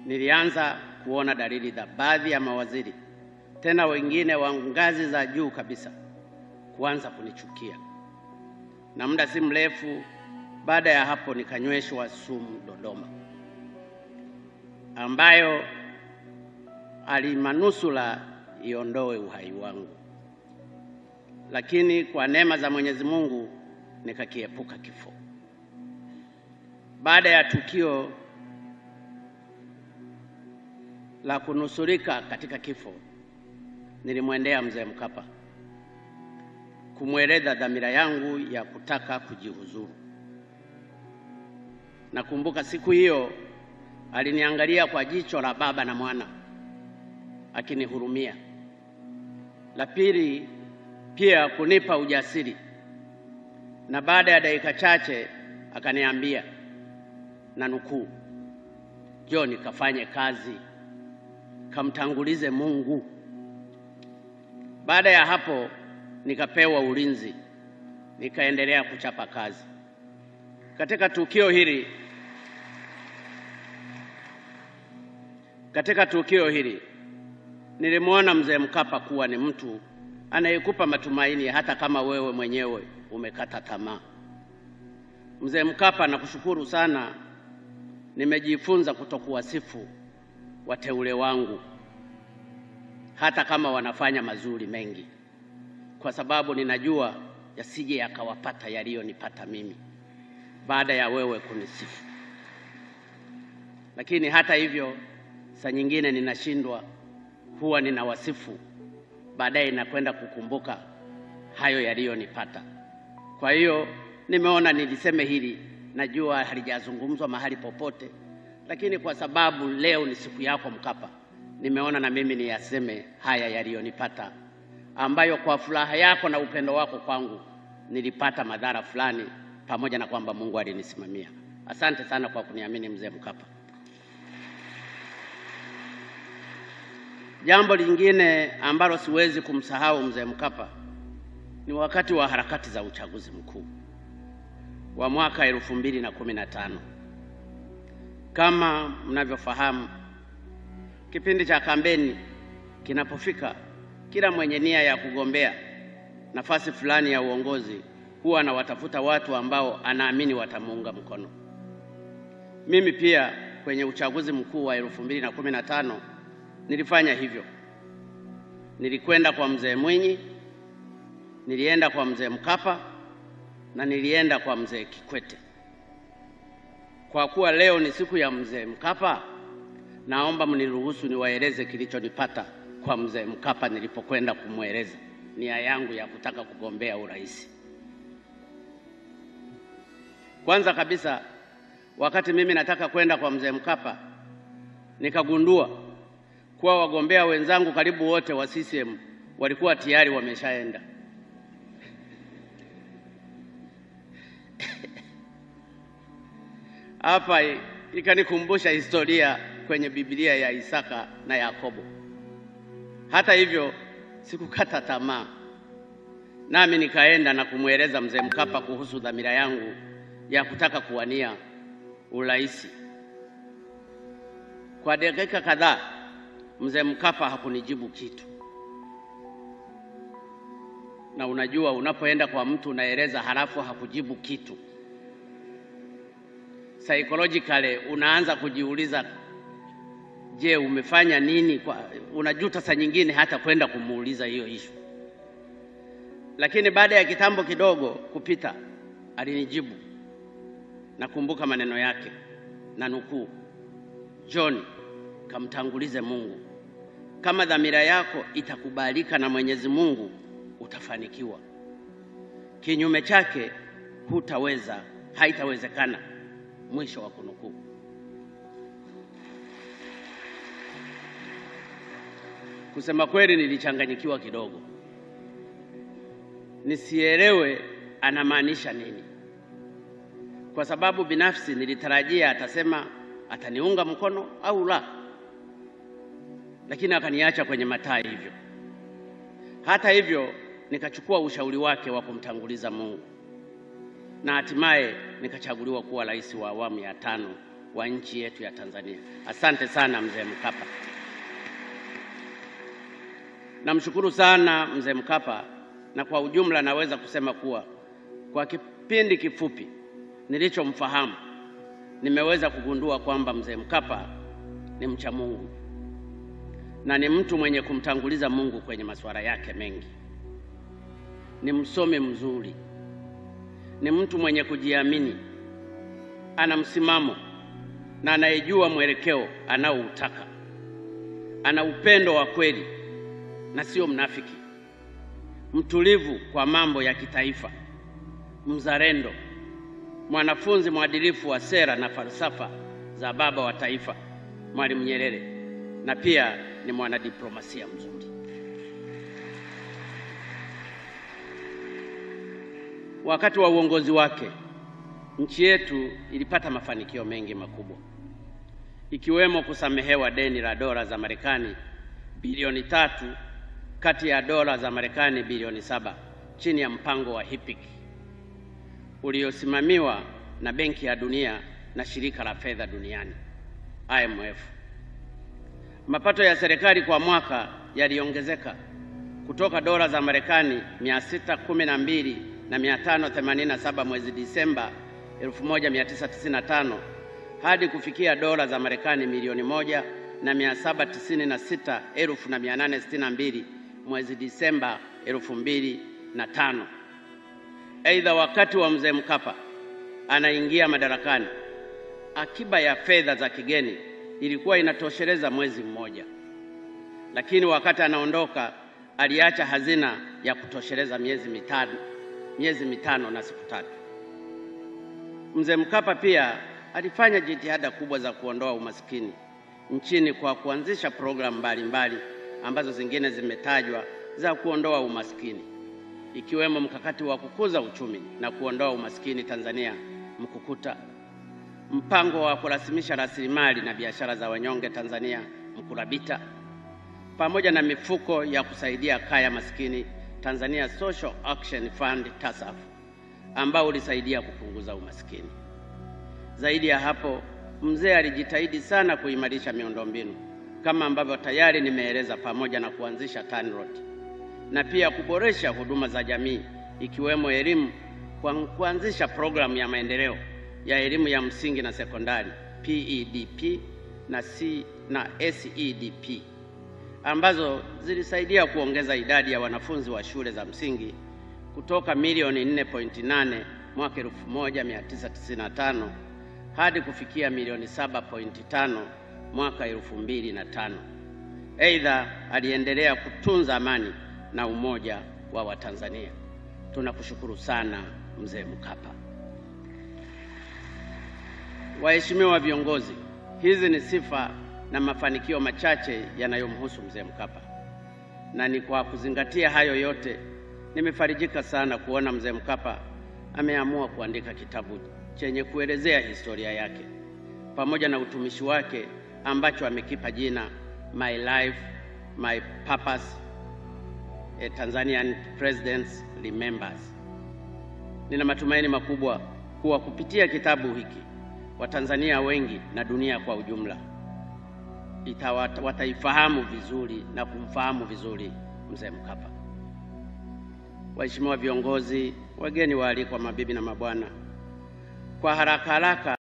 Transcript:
nilianza kuona dalili za baadhi ya mawaziri, tena wengine wa ngazi za juu kabisa, kuanza kunichukia. Na muda si mrefu baada ya hapo nikanyweshwa sumu Dodoma, ambayo alimanusula iondoe uhai wangu. Lakini kwa neema za Mwenyezi Mungu nikakiepuka kifo. Baada ya tukio la kunusurika katika kifo, nilimwendea Mzee Mkapa kumweleza dhamira yangu ya kutaka kujihuzuru. Nakumbuka siku hiyo aliniangalia kwa jicho la baba na mwana, akinihurumia. La pili, pia kunipa ujasiri, na baada ya dakika chache akaniambia, na nukuu, "John, kafanye kazi, kamtangulize Mungu." Baada ya hapo nikapewa ulinzi, nikaendelea kuchapa kazi. Katika tukio hili nilimwona Mzee Mkapa kuwa ni mtu anayekupa matumaini hata kama wewe mwenyewe umekata tamaa. Mzee Mkapa, nakushukuru sana. Nimejifunza kutokuwasifu wateule wangu hata kama wanafanya mazuri mengi, kwa sababu ninajua yasije yakawapata yaliyonipata mimi baada ya wewe kunisifu. Lakini hata hivyo, saa nyingine ninashindwa, huwa ninawasifu, baadaye nakwenda kukumbuka hayo yaliyonipata. Kwa hiyo nimeona niliseme hili. Najua halijazungumzwa mahali popote, lakini kwa sababu leo ni siku yako Mkapa, nimeona na mimi niyaseme haya yaliyonipata, ambayo kwa furaha yako na upendo wako kwangu nilipata madhara fulani, pamoja na kwamba Mungu alinisimamia. Asante sana kwa kuniamini Mzee Mkapa. Jambo lingine ambalo siwezi kumsahau Mzee Mkapa ni wakati wa harakati za uchaguzi mkuu wa mwaka 2015. Kama mnavyofahamu, kipindi cha kampeni kinapofika, kila mwenye nia ya kugombea nafasi fulani ya uongozi huwa anawatafuta watu ambao anaamini watamuunga mkono. Mimi pia kwenye uchaguzi mkuu wa 2015 nilifanya hivyo. Nilikwenda kwa Mzee Mwinyi, nilienda kwa Mzee Mkapa, na nilienda kwa Mzee Kikwete. Kwa kuwa leo ni siku ya Mzee Mkapa, naomba mniruhusu niwaeleze kilichonipata kwa Mzee Mkapa nilipokwenda kumweleza nia yangu ya kutaka kugombea urais. Kwanza kabisa, wakati mimi nataka kwenda kwa Mzee Mkapa, nikagundua kuwa wagombea wenzangu karibu wote wa CCM walikuwa tayari wameshaenda. Hapa ikanikumbusha historia kwenye Biblia ya Isaka na Yakobo. Hata hivyo, sikukata tamaa, nami nikaenda na kumweleza Mzee Mkapa kuhusu dhamira yangu ya kutaka kuwania urais. Kwa dakika kadhaa Mzee Mkapa hakunijibu kitu. Na unajua, unapoenda kwa mtu unaeleza halafu hakujibu kitu, psychologically unaanza kujiuliza, je, umefanya nini? Unajuta saa nyingine hata kwenda kumuuliza hiyo issue. Lakini baada ya kitambo kidogo kupita, alinijibu. Nakumbuka maneno yake, na nukuu, "John, kamtangulize Mungu. Kama dhamira yako itakubalika na Mwenyezi Mungu, utafanikiwa. Kinyume chake hutaweza, haitawezekana." Mwisho wa kunukuu. Kusema kweli nilichanganyikiwa kidogo, nisielewe anamaanisha nini, kwa sababu binafsi nilitarajia atasema ataniunga mkono au la, lakini akaniacha kwenye mataa hivyo. Hata hivyo, nikachukua ushauri wake wa kumtanguliza Mungu, na hatimaye nikachaguliwa kuwa rais wa awamu ya 5 wa nchi yetu ya Tanzania. Asante sana Mzee Mkapa. Namshukuru sana Mzee Mkapa, na kwa ujumla naweza kusema kuwa kwa kipindi kifupi nilichomfahamu nimeweza kugundua kwamba Mzee Mkapa ni mcha Mungu na ni mtu mwenye kumtanguliza Mungu kwenye masuala yake mengi. Ni msomi mzuri, ni mtu mwenye kujiamini, ana msimamo na anayejua mwelekeo anaoutaka. Ana upendo wa kweli na sio mnafiki, mtulivu kwa mambo ya kitaifa, mzalendo, mwanafunzi mwadilifu wa sera na falsafa za baba wa taifa Mwalimu Nyerere, na pia ni mwanadiplomasia mzuri. Wakati wa uongozi wake nchi yetu ilipata mafanikio mengi makubwa, ikiwemo kusamehewa deni la dola za Marekani bilioni 3 kati ya dola za Marekani bilioni 7 chini ya mpango wa HIPC uliosimamiwa na Benki ya Dunia na Shirika la Fedha Duniani IMF. Mapato ya serikali kwa mwaka yaliongezeka kutoka dola za Marekani 612 na 587 mwezi Disemba 1995 hadi kufikia dola za Marekani milioni 1 na 796,862 mwezi Disemba 2005. Aidha, wakati wa Mzee Mkapa anaingia madarakani, akiba ya fedha za kigeni ilikuwa inatosheleza mwezi mmoja, lakini wakati anaondoka aliacha hazina ya kutosheleza miezi mitano na siku 3. Mzee Mkapa pia alifanya jitihada kubwa za kuondoa umaskini nchini kwa kuanzisha programu mbalimbali ambazo zingine zimetajwa za kuondoa umaskini, ikiwemo mkakati wa kukuza uchumi na kuondoa umaskini Tanzania Mkukuta, mpango wa kurasimisha rasilimali na biashara za wanyonge Tanzania Mkurabita, pamoja na mifuko ya kusaidia kaya maskini Tanzania Social Action Fund TASAF, ambao ulisaidia kupunguza umaskini. Zaidi ya hapo, mzee alijitahidi sana kuimarisha miundombinu kama ambavyo tayari nimeeleza, pamoja na kuanzisha TANROADS na pia kuboresha huduma za jamii ikiwemo elimu kwa kuanzisha programu ya maendeleo ya elimu ya msingi na sekondari PEDP na SEDP ambazo zilisaidia kuongeza idadi ya wanafunzi wa shule za msingi kutoka milioni 4.8 mwaka 1995 hadi kufikia milioni 7.5 mwaka 2005. Aidha, aliendelea kutunza amani na umoja wa Watanzania. Tunakushukuru sana Mzee Mkapa. Waheshimiwa viongozi, hizi ni sifa na mafanikio machache yanayomhusu Mzee Mkapa, na ni kwa kuzingatia hayo yote nimefarijika sana kuona Mzee Mkapa ameamua kuandika kitabu chenye kuelezea historia yake pamoja na utumishi wake ambacho amekipa jina My Life, My Purpose, A Tanzanian President Remembers. Nina matumaini makubwa kuwa kupitia kitabu hiki Watanzania wengi na dunia kwa ujumla wataifahamu vizuri na kumfahamu vizuri Mzee Mkapa. Waheshimiwa viongozi, wageni waalikwa, mabibi na mabwana, kwa haraka